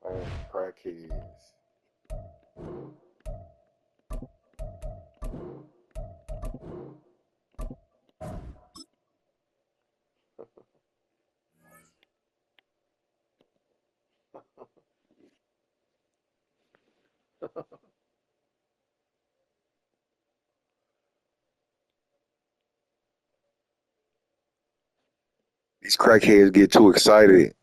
Playing crackheads. These crackheads get too excited.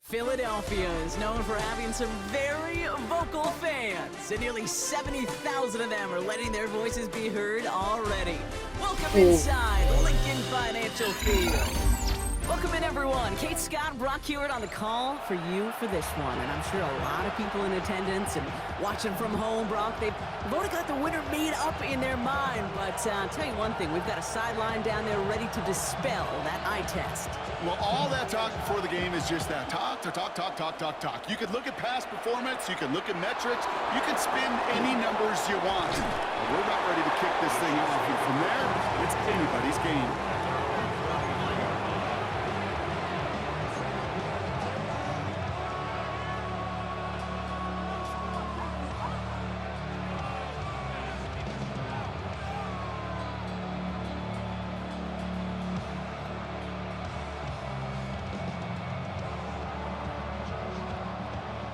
Philadelphia is known for having some very vocal fans, and nearly 70,000 of them are letting their voices be heard already. Welcome inside Lincoln Financial Field. Welcome in, everyone. Kate Scott, Brock Hewitt on the call for you for this one. And I'm sure a lot of people in attendance and watching from home, Brock, they've already got the winner made up in their mind. But I'll tell you one thing, we've got a sideline down there ready to dispel that eye test. Well, all that talk before the game is just that. Talk. You can look at past performance. You can look at metrics. You can spin any numbers you want. But we're about ready to kick this thing off. And from there, it's anybody's game.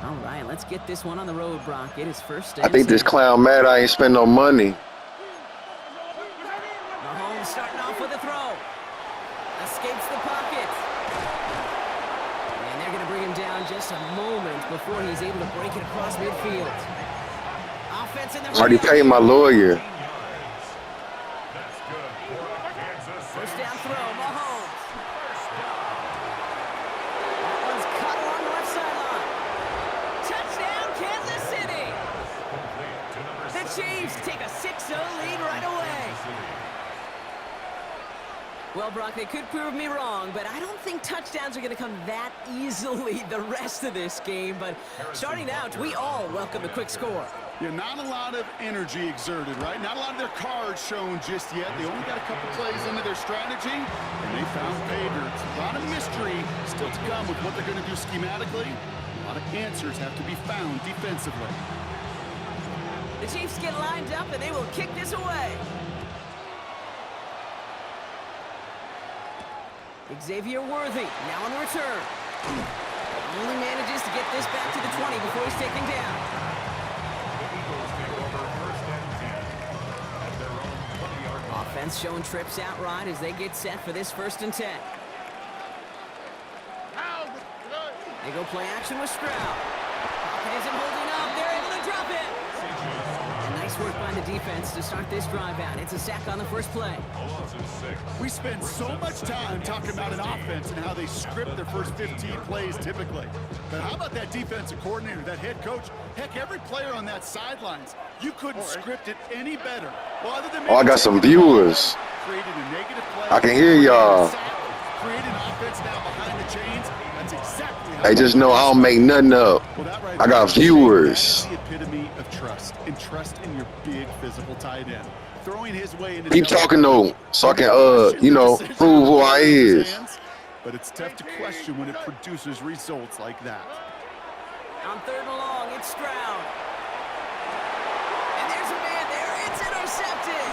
All right, let's get this one on the road, Brock. It is first and I think this 10. clown mad I ain't spend no money. Mahomes starting off with a throw. Escapes the pocket. And they're going to bring him down just a moment before he's able to break it across midfield. Offense in the Already paid my lawyer. First down throw, Mahomes. That one's cut along the left sideline. Touchdown, Kansas City. The Chiefs take a 6-0 lead right away. Well, Brock, they could prove me wrong, but I don't think touchdowns are going to come that easily the rest of this game. But starting out, we all welcome a quick score. Yeah, not a lot of energy exerted, right? Not a lot of their cards shown just yet. They only got a couple plays into their strategy, and they found pay dirt. A lot of mystery still to come with what they're going to do schematically. A lot of answers have to be found defensively. The Chiefs get lined up, and they will kick this away. Xavier Worthy now on the return. Only manages to get this back to the 20 before he's taken down. Offense showing trips out right as they get set for this 1st and 10. They go play action with Stroud. Pocket isn't holding up. They're able to drop it. And nice work by the defense to start this drive out. It's a sack on the first play. We spend so much time talking about an offense and how they script their first 15 plays typically. But how about that defensive coordinator, that head coach? Heck, every player on that sidelines, you couldn't script it any better. Well, other than I got some viewers. created a negative play. I can hear y'all. Created an offense now behind the chains. That's exactly how They just know I don't make nothing up. well, that right I there got is viewers. the epitome of trust, and trust in your big physical tight end. Throwing his way into Keep talking though, so I can prove who I is. But it's tough to question when it produces results like that. On 3rd and long, it's Stroud. And there's a man there. It's intercepted.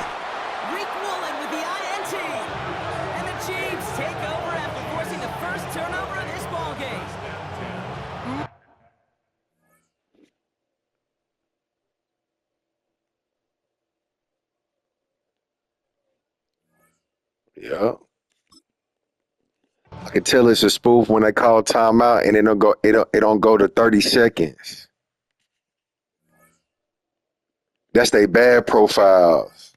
Reek Woolen with the INT. And the Chiefs take over after forcing the first turnover of this ballgame. Yeah. I can tell it's a spoof when they call timeout and it don't go to 30 seconds. That's they bad profiles.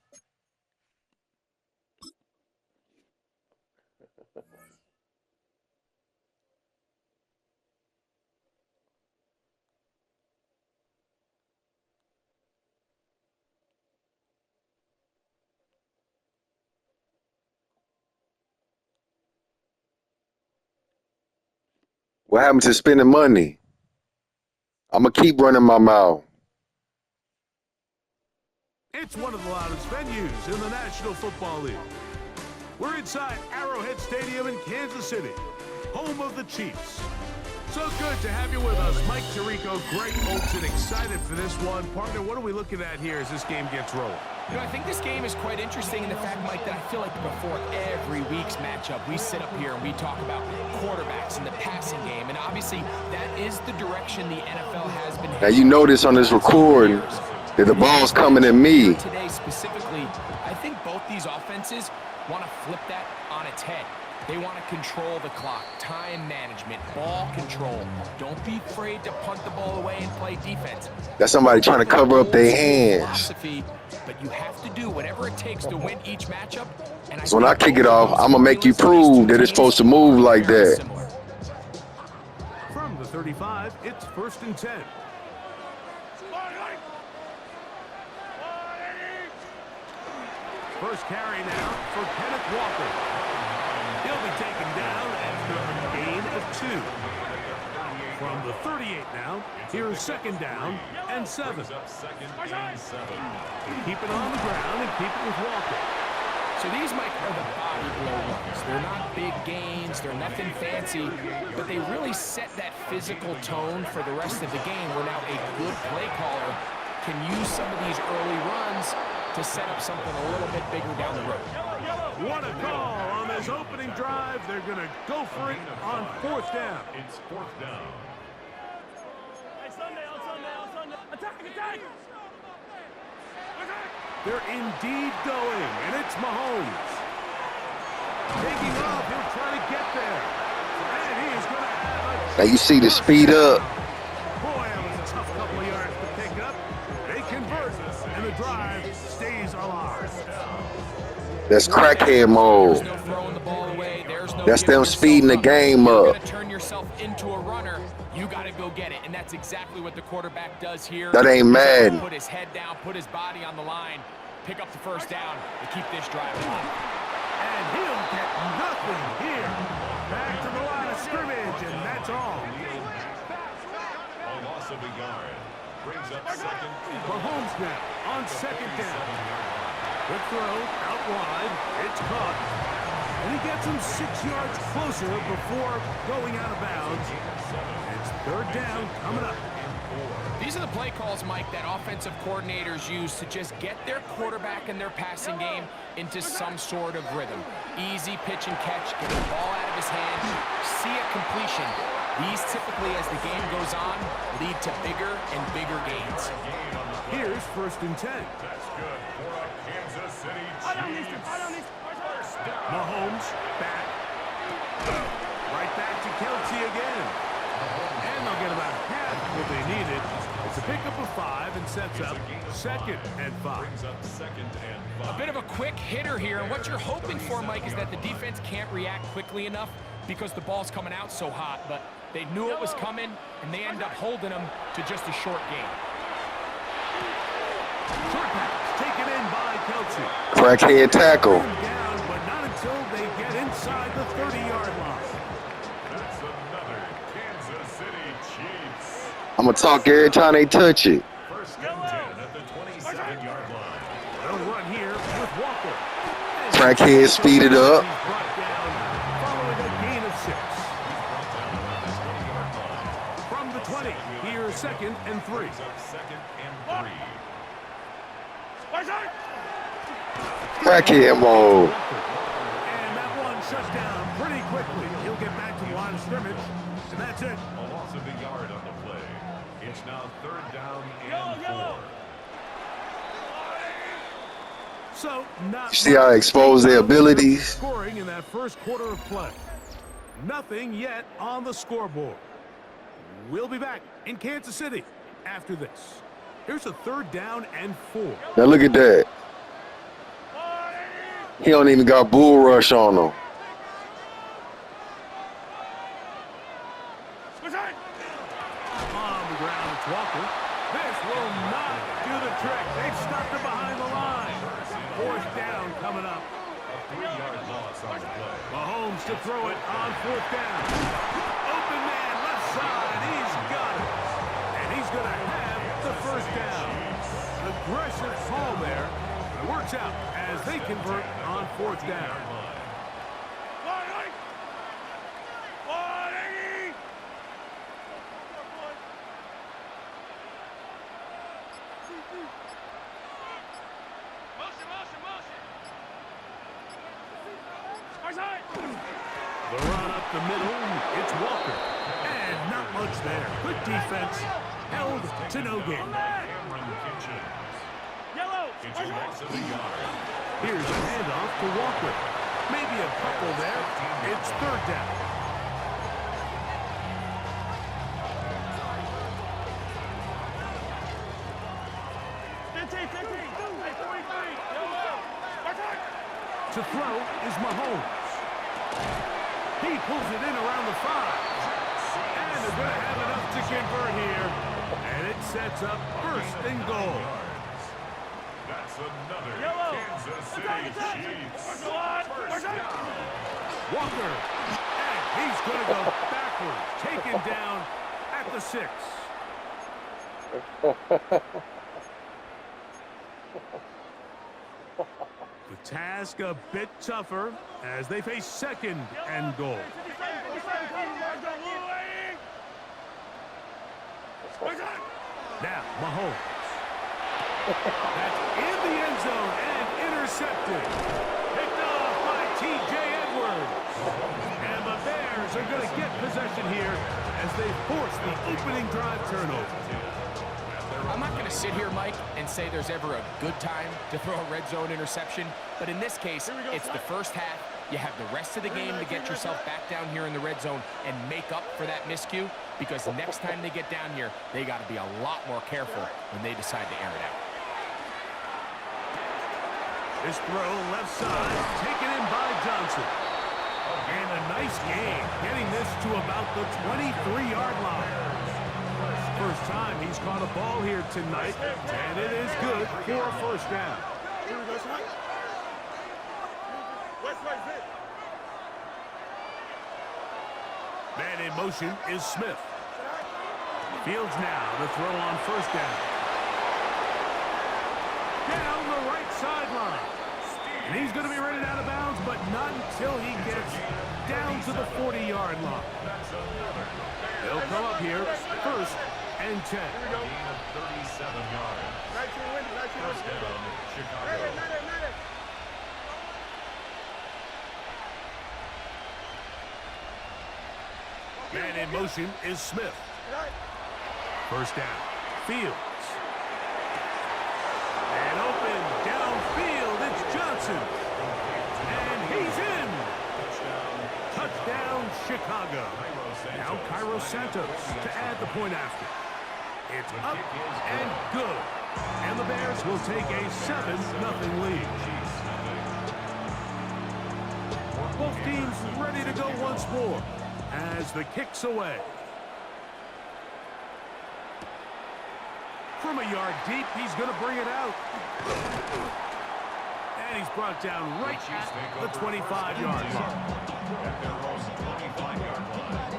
What happened to spending money? I'm going to keep running my mouth. It's one of the loudest venues in the National Football League. We're inside Arrowhead Stadium in Kansas City, home of the Chiefs. So good to have you with us. Mike Tirico, Greg Olson, excited for this one. Partner, what are we looking at here as this game gets rolling? You know, I think this game is quite interesting in the fact, Mike, that I feel like before every week's matchup, we sit up here and we talk about quarterbacks and the passing game. And obviously, that is the direction the NFL has been heading. Now, you notice on this recording that the ball's coming at me. Today specifically, I think both these offenses want to flip that on its head. They want to control the clock, time management, ball control. Don't be afraid to punt the ball away and play defense. That's somebody trying to cover up their hands. But you have to do whatever it takes to win each matchup. And So when I kick it off, I'm going to make you prove that it's supposed to move like that. From the 35, it's 1st and 10. First carry now for Kenneth Walker. He'll be taken down after a gain of 2. From the 38 now, here's 2nd down and 7. Keep it on the ground and keep it with Walker. So these, Mike, are the body blow runs. They're not big gains, they're nothing fancy, but they really set that physical tone for the rest of the game where now a good play caller can use some of these early runs to set up something a little bit bigger down the road. What a call on this opening drive. They're going to go for it on 4th down. It's 4th down. Attack! They're indeed going, and it's Mahomes. Taking off, he'll try to get there. And he is going to have a... Now you see the speed up. Boy, that was a tough couple of yards to pick up. They convert, and the drive stays alive. That's crackhead mode. There's no throwing the ball away. There's no That's them speeding the game You're up. going to turn yourself into a runner. You got to go get it, and that's exactly what the quarterback does here. That ain't Madden. Put his head down, put his body on the line, pick up the 1st down to keep this drive alive. And he'll get nothing here. Back to the line of scrimmage, and that's all. A loss of a yard. Brings up 2nd. Mahomes now on 2nd down. Good throw, out wide. It's caught. And he gets him 6 yards closer before going out of bounds. It's 3rd down coming up. These are the play calls, Mike, that offensive coordinators use to just get their quarterback and their passing game into some sort of rhythm. Easy pitch and catch, get the ball out of his hand, see a completion. These typically, as the game goes on, lead to bigger and bigger gains. Here's 1st and 10. That's good for a Kansas City Chiefs. Mahomes back. Right back to Kelce again. And they'll get about half what they needed. It's a pickup of 5 and sets up 2nd and 5. Brings up 2nd and 5. A bit of a quick hitter here, and what you're hoping for, Mike, is that the defense can't react quickly enough because the ball's coming out so hot, but they knew it was coming, and they end up holding them to just a short game. Short pass taken in by Kelce. Crackhead tackle. Down, but not until they get inside the 30-yard line. That's another Kansas City Chiefs. I'm going to talk every time they touch it. 1st and 10 at the 27-yard line. They'll run here with Walker. Crackhead speed it up. He's brought down following a gain of 6. From the 20, here's 2nd and 3. Brings up 2nd and 3. Crackhead mode. And that one shut down pretty quickly. He'll get back to the line of scrimmage, and that's it. A loss of a yard on the play. It's now 3rd down and 4. So not You see how I expose their abilities? scoring in that first quarter of play. Nothing yet on the scoreboard. We'll be back in Kansas City after this. Here's a 3rd down and 4. Now look at that. He don't even got bull rush on him. On the ground, it's Walker. This will not do the trick. They've stopped it behind the line. 4th down coming up. A 3-yard loss on the play. Mahomes to throw it on 4th down. Open man convert on 4th down. The run up the middle, it's Walker. And not much there. Good defense, held to no gain. Here's a handoff to Walker. Maybe a couple there. It's 3rd down. To throw is Mahomes. He pulls it in around the 5. And they're going to have enough to convert here. And it sets up 1st and goal. That's another Kansas City Chiefs first down. Walker. And he's going to go backwards. Taken down at the 6. The task a bit tougher as they face 2nd and goal. Now, Mahomes. That's in the end zone and intercepted. Picked off by T.J. Edwards. And the Bears are going to get possession here as they force the opening drive turnover. I'm not going to sit here, Mike, and say there's ever a good time to throw a red zone interception, but in this case, it's the first half. You have the rest of the game to get yourself back down here in the red zone and make up for that miscue, because next time they get down here, they got to be a lot more careful when they decide to air it out. This throw left side, taken in by Johnson. And a nice gain, getting this to about the 23-yard line. First time he's caught a ball here tonight, and it is good for a 1st down. Man in motion is Smith. Fields now to throw on 1st down. Down the right sideline. And he's going to be running out of bounds, but not until he gets down to the 40-yard line. They'll come up here 1st and 10. Gain of 37 yards. First down, Chicago. Man in motion is Smith. 1st down. Fields. And open downfield, it's Johnson. And he's in. Touchdown, Chicago. Now Cairo Santos to add the point after. It's up and good. And the Bears will take a 7-0 lead. Both teams ready to go once more as the kick's away. From a yard deep, he's going to bring it out. And he's brought down right at the 25-yard line. At their own 25-yard line.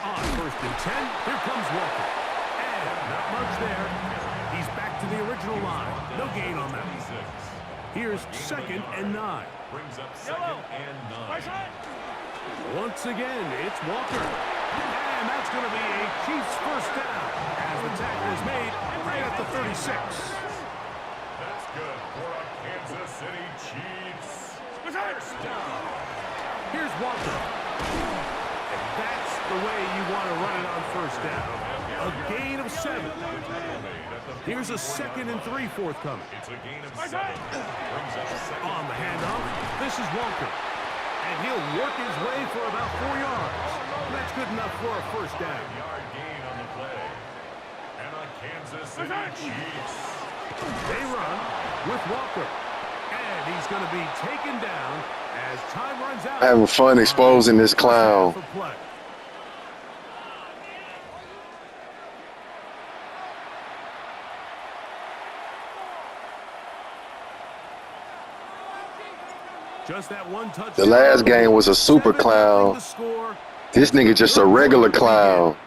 On 1st and 10, here comes Walker. And not much there. He's back to the original line. No gain on that. Here's 2nd and 9. Brings up 2nd and 9. Once again, it's Walker. And that's going to be a Chiefs 1st down as the tackle is made right at the 36. That's good for a Kansas City Chiefs. First down. Here's Walker. And that's the way you want to run it on 1st down. A gain of 7. Here's a 2nd and 3 forthcoming. It's a gain of 7. Brings up 2nd. On the handoff, this is Walker. And he'll work his way for about 4 yards. That's good enough for a 1st down. Yard gain on the play. And a Kansas City Chiefs. They run with Walker. And he's going to be taken down as time runs out. Having fun exposing this clown. Just that one touchdown. The last game was a super clown. This nigga just a regular clown.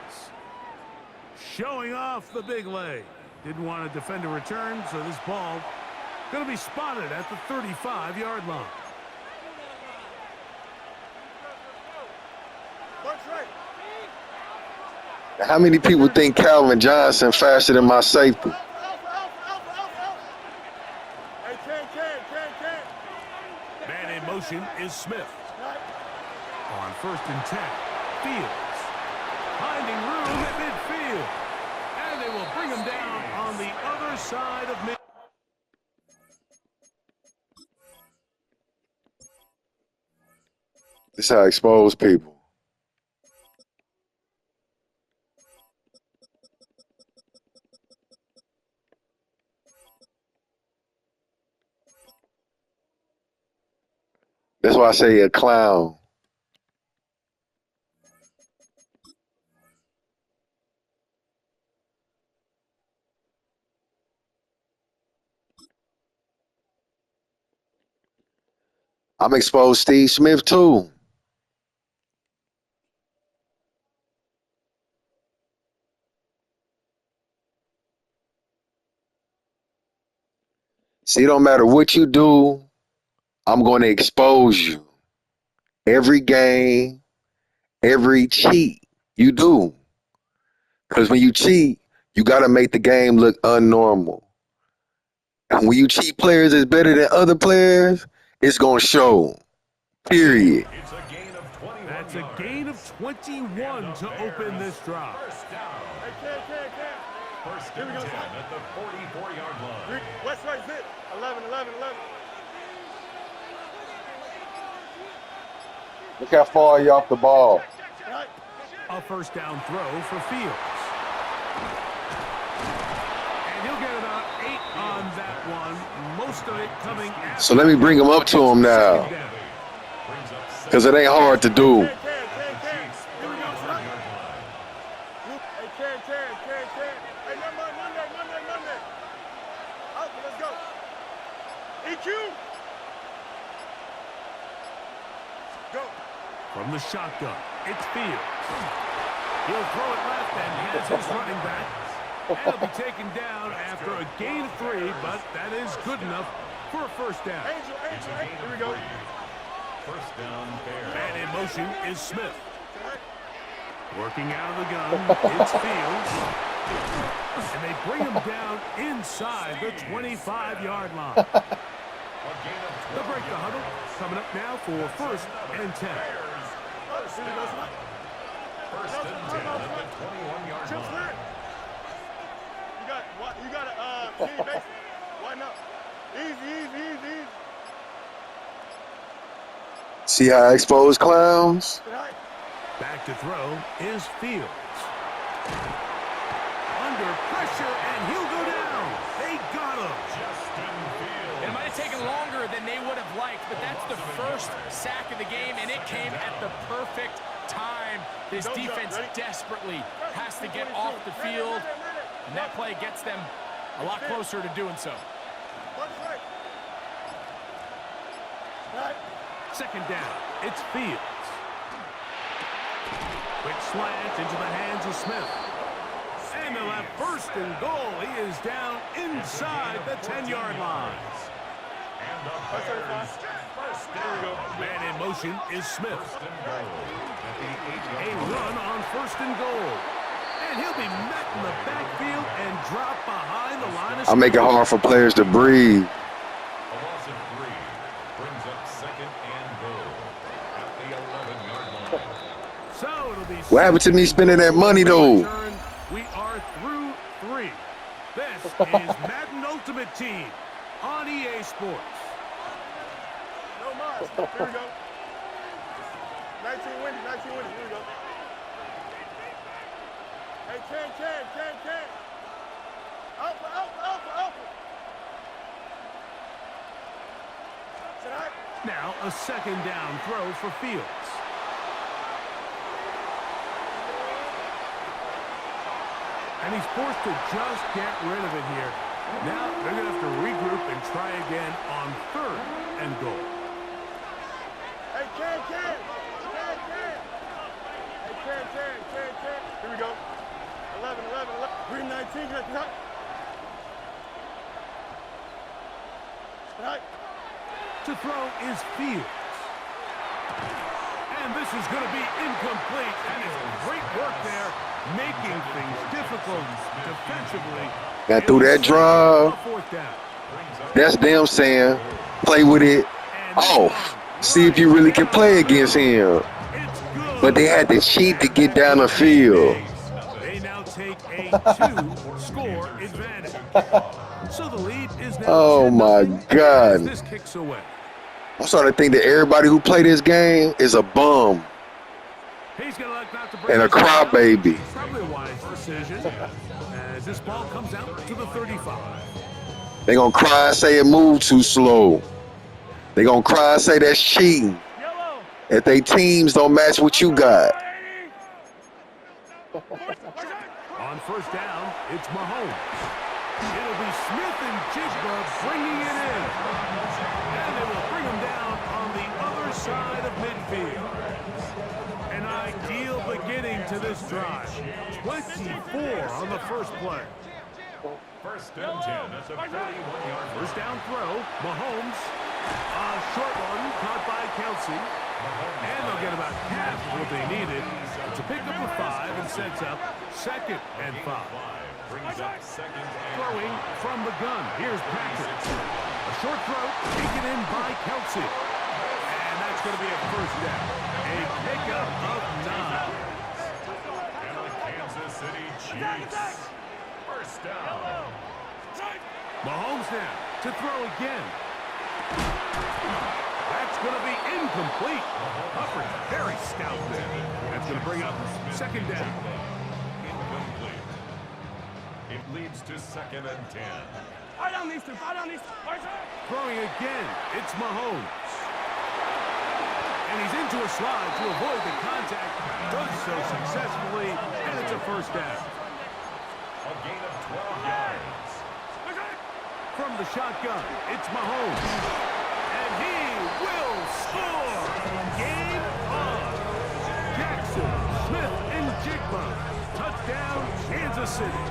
Showing off the big leg. Didn't want to defend a return, so this ball going to be spotted at the 35-yard line. How many people think Calvin Johnson faster than my safety? Man in motion is Smith. On 1st and 10, Fields. Finding room at midfield. And they will bring him down on the other side of mid. This is how I expose people. That's why I say a clown. I'm exposed Steve Smith too. See, it don't matter what you do, I'm going to expose you. Every game, every cheat you do. Because when you cheat, you got to make the game look unnormal. And when you cheat players that's better than other players, it's going to show. Period. It's a gain of 21 That's a yards. gain of 21 to open this drive. First down. First and 10 at the 44-yard line. West right, zip. 11. Look how far you off the ball. A 1st down throw for Fields. And he'll get about 8 on that one. Most of it coming after. So let me bring him up to him now. Second down. Because it ain't hard to do. From the shotgun, it's Fields. He'll throw it left and has his running back. And he'll be taken down after a gain of 3, but that is good enough for a 1st down. Here we go. First down, Bears. Man in motion is Smith. Working out of the gun, it's Fields. And they bring him down inside the 25-yard line. They'll break the huddle. Coming up now for 1st and 10. First and 10 at the 21-yard line. You got to, why not? Easy. See how I expose clowns? Back to throw is Fields. Under pressure, and he'll go down. They got him. It might have taken longer than they would have liked, but that's the first sack of the game, and it came at the perfect time. This defense desperately has to get off the field, and that play gets them a lot closer to doing so. Second down, it's Fields. Quick slant into the hands of Smith. And they'll have 1st and goal. He is down inside the 10-yard line. Man in motion is Smith. A run on 1st and goal. And he'll be met in the backfield and drop behind the line of I make it hard for players to breathe. A loss of 3 brings up 2nd and goal at the 11-yard line. So it'll be What happened to me spending that money, though? We are through 3. This is Madden Ultimate Team on EA Sports. No miles. Here we go. 19 winning. Here we go. Hey, can. Alpha. Now a 2nd down throw for Fields. And he's forced to just get rid of it here. Now they're going to have to regroup and try again on 3rd and goal. Hey, can. Here we go. 11. Green 19. Right. Right. To throw is Fields. And this is going to be incomplete. That is great work there, making things difficult defensively. Got through that drive. Fourth down. That's them saying, play with it off. See if you really can play against him. But they had to cheat to get down the field. They now take a 2-score advantage. So the lead is now Oh my God. This kicks away. I'm starting to think that everybody who play this game is a bum He's gonna look not to bring and a this down. crybaby. Probably a wise decision as this ball comes out to the 35. They gonna cry and say it moved too slow. They gonna cry and say that's cheating if they teams don't match what you got. On first down, it's Mahomes. It'll be Smith and Jigba bringing it in. And they will bring him down on the other side of midfield. An ideal beginning to this drive. 24 on the first play. First and 10 at the 31-yard. First down throw, Mahomes. A short one caught by Kelsey. And they'll get about half of what they needed. It's a pickup of 5 and sets up 2nd and 5. Brings up second and Throwing from the gun. Here's Patrick. A short throw taken in by Kelsey. And that's going to be a first down. A pickup of 9. and the Kansas City Chiefs. First down. Mahomes now to throw again. That's going to be incomplete. Hubbard's very stout there. That's going to bring up 2nd down. Incomplete. It leads to second and 10. Throwing again, it's Mahomes. And he's into a slide to avoid the contact. Does so successfully, and it's a first down. A gain of 12 yards. From the shotgun, it's Mahomes. And he will score! Game on! Jackson, Smith, and Jigba. Touchdown, Kansas City.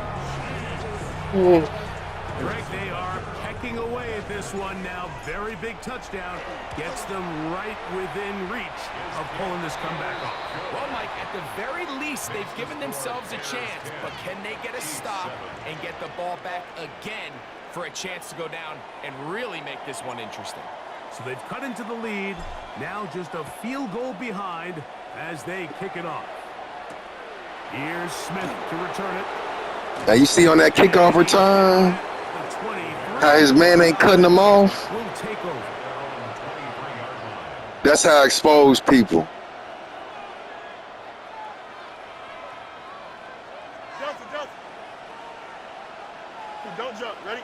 Greg, they are pecking away at this one now. Very big touchdown. Gets them right within reach of pulling this comeback off. Well, Mike, at the very least, they've given themselves a chance, but can they get a stop and get the ball back again for a chance to go down and really make this one interesting? So they've cut into the lead. Now just a field goal behind as they kick it off. Here's Smith to return it. Now you see on that kickoff return, The 23 how his man ain't cutting him off. will take over. That's how I expose people. Johnson. Don't jump. Ready?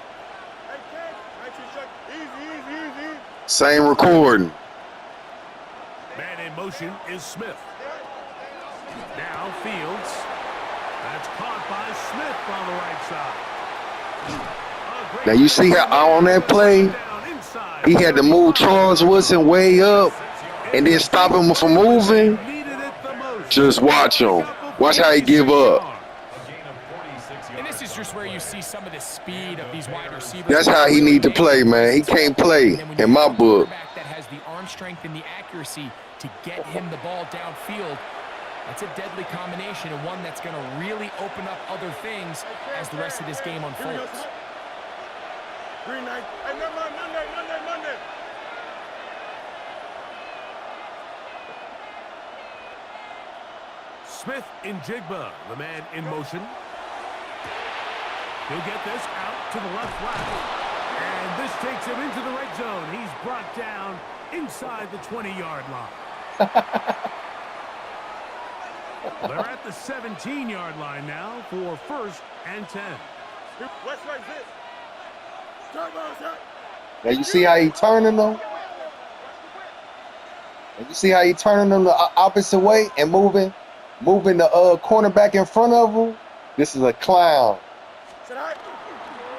Hey, Ken. 19 shot. Easy. Same recording. Man in motion is Smith. Now Fields. That's caught by Smith on the right side. Now you see how on that play, he had to move Charles Woodson way up and then stop him from moving. Just watch him. Watch how he give up. And this is just where you see some of the speed of these wide receivers. That's how he need to play, man. He can't play in my book. That has the arm strength and the accuracy to get him the ball downfield. That's a deadly combination and one that's going to really open up other things as the rest of this game unfolds. Green night. Hey, Monday. Smith in Jigba, the man in motion. He'll get this out to the left flat. And this takes him into the red zone. He's brought down inside the 20-yard line. They're at the 17-yard line now for 1st and 10. West right this. Now you see how he turning them? And you see how he turning them the opposite way and moving the cornerback in front of him? This is a clown.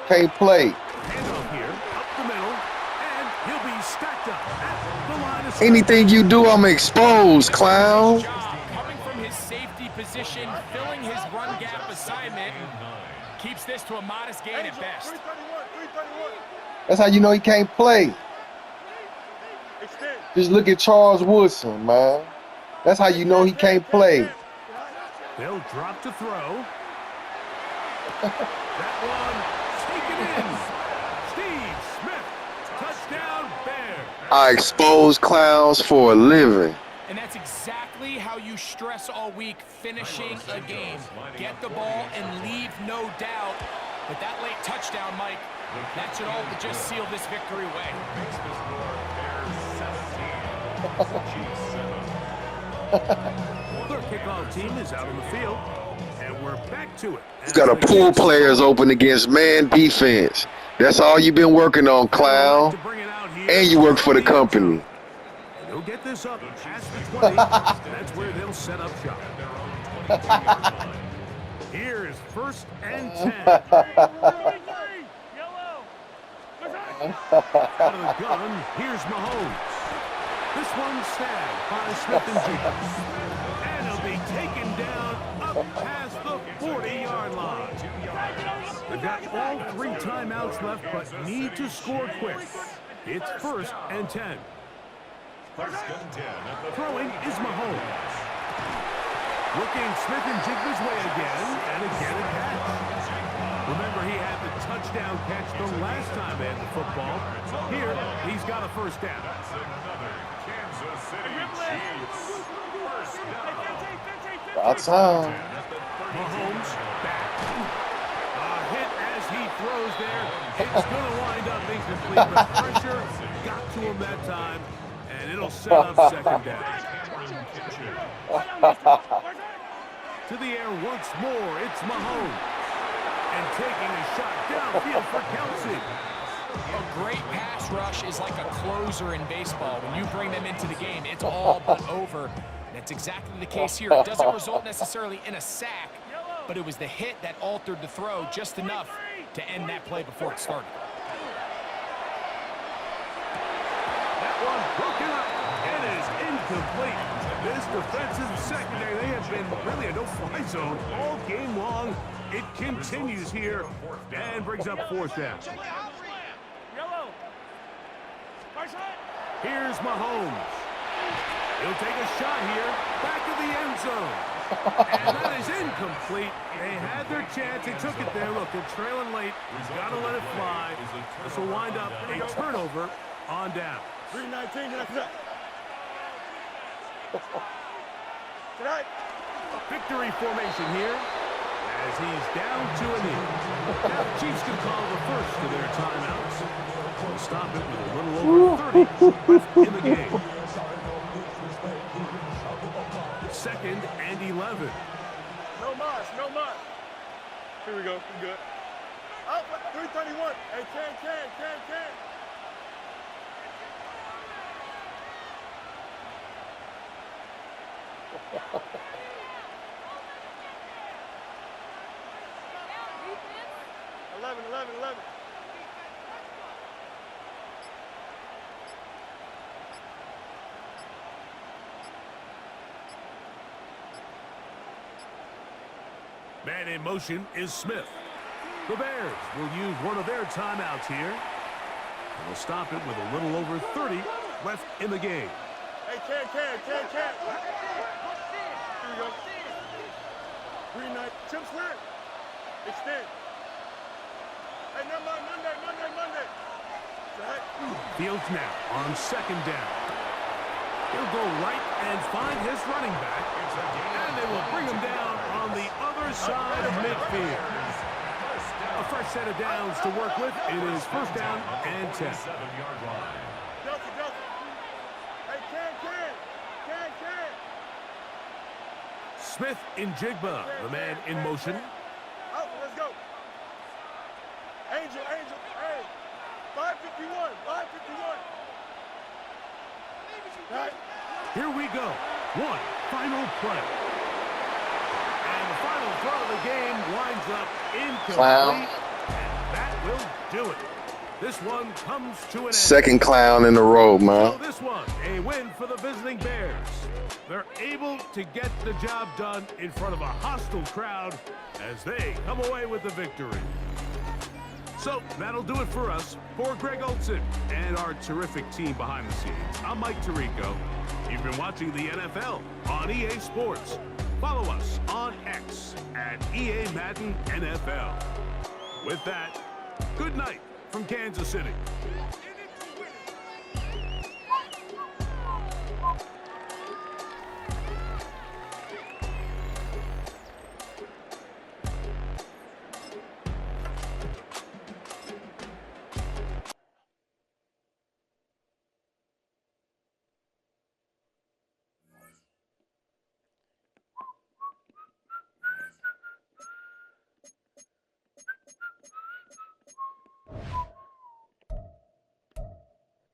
Can't play. Handoff here, up the middle, and he'll be stacked up at the line of Anything you do, I'm exposed, clown. Coming from his safety position, filling his run gap assignment. Keeps this to a modest gain at best. 331. That's how you know he can't play. Extend. Just look at Charles Woodson, man. That's how you know he can't play. They'll drop to throw. That one taken in. Steve Smith, touchdown Bears. I expose clowns for a living. And that's exactly how you stress all week, finishing a game. Get the ball and leave no doubt. But that late touchdown, Mike, that should all just seal this victory away. Their kickoff team is out on the field, and we're back to it. He's got to pull players open against man defense. That's all you've been working on, clown. And you work for the company. They'll get this up past the 20, and that's where they'll set up shop. Here's 1st and 10. Out of the gun, here's Mahomes. This one's snagged by Smith and Jigba. And he'll be taken down up past the 40-yard line. They've got all 3 timeouts left, but need to score quick. It's 1st and 10. Throwing is Mahomes. Looking Smith and Jigba's way again, and again a catch. Remember, he had the touchdown catch the last time they had the football. Here, he's got a 1st down. Outside. Mahomes back. A hit as he throws there. It's going to wind up incomplete, but pressure got to him that time, and it'll set up 2nd down. To the air once more, it's Mahomes. And taking a shot downfield for Kelsey. A great pass rush is like a closer in baseball. When you bring them into the game, it's all but over. That's exactly the case here. It doesn't result necessarily in a sack, but it was the hit that altered the throw just enough to end that play before it started. That one broken up. It is incomplete. This defensive secondary, they have been really a no-fly zone all game long. It continues here and brings up 4th down. Here's Mahomes. He'll take a shot here, back of the end zone. And that is incomplete. They had their chance. They took it there. Look, they're trailing late. Got to let it fly. This will wind up a turnover on down. 319, tonight. Victory formation here as he's down to a knee. Now the Chiefs can call the first of their timeouts. We'll stop it with a little over 30 left in the game. 2nd and 11. No mas. Here we go. We good. Up, 331. Hey, can. 11. Man in motion is Smith. The Bears will use one of their timeouts here. And we'll stop it with a little over 30 left in the game. Hey, can. Here we go. Green night. Chip clear. Extend. Hey, never mind. Monday. Fields now on 2nd down. He'll go right and find his running back. And they will bring him down on the other side of midfield. A fresh set of downs to work with. It is 1st down and 10. Delta. Hey, can. Smith in Jigba, the man in motion. Out, let's go. Angel. Hey, 551. Right. Here we go. One final play. And the final throw of the game winds up incomplete. Clown. And that will do it. This one comes to an end. Second clown in a row, So man. this one, a win for the visiting Bears. They're able to get the job done in front of a hostile crowd as they come away with the victory. So that'll do it for us. For Greg Olson and our terrific team behind the scenes, I'm Mike Tirico. You've been watching the NFL on EA Sports. Follow us on X at EA Madden NFL. With that, good night from Kansas City.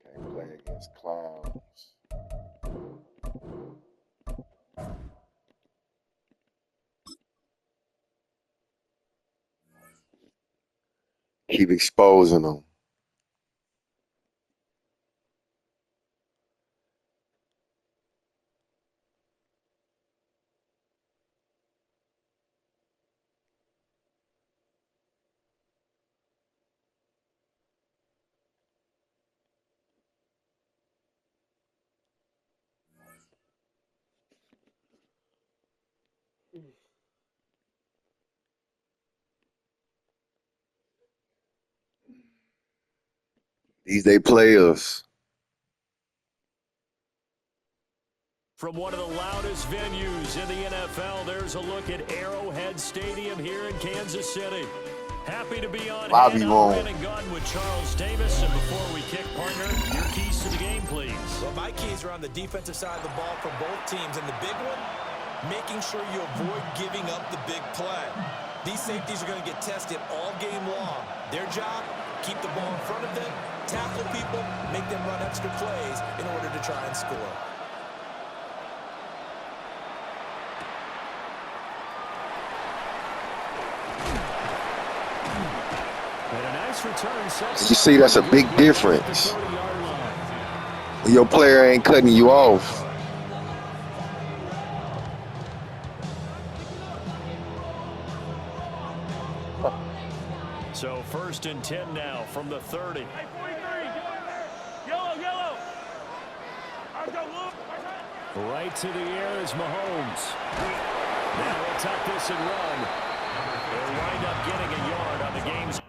Can't play against clowns. Keep exposing them. These they players. From one of the loudest venues in the NFL, there's a look at Arrowhead Stadium here in Kansas City. Happy to be on Lobby hand, room. ran and gun with Charles Davis. And before we kick, partner, your keys to the game, please. Well, my keys are on the defensive side of the ball for both teams. And the big one, making sure you avoid giving up the big play. These safeties are going to get tested all game long. Their job, keep the ball in front of them, tackle people, make them run extra plays in order to try and score. And a nice return. You see, that's a big difference. Your player ain't cutting you off. So 1st and 10 now from the 30. Hey, 43, yellow, yellow. I'll go look. Right to the air is Mahomes. Now he'll tuck this and run. They'll wind up getting a yard on the game's.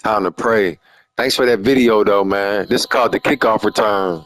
Time to pray. Thanks for that video, though, man. This is called the kickoff return.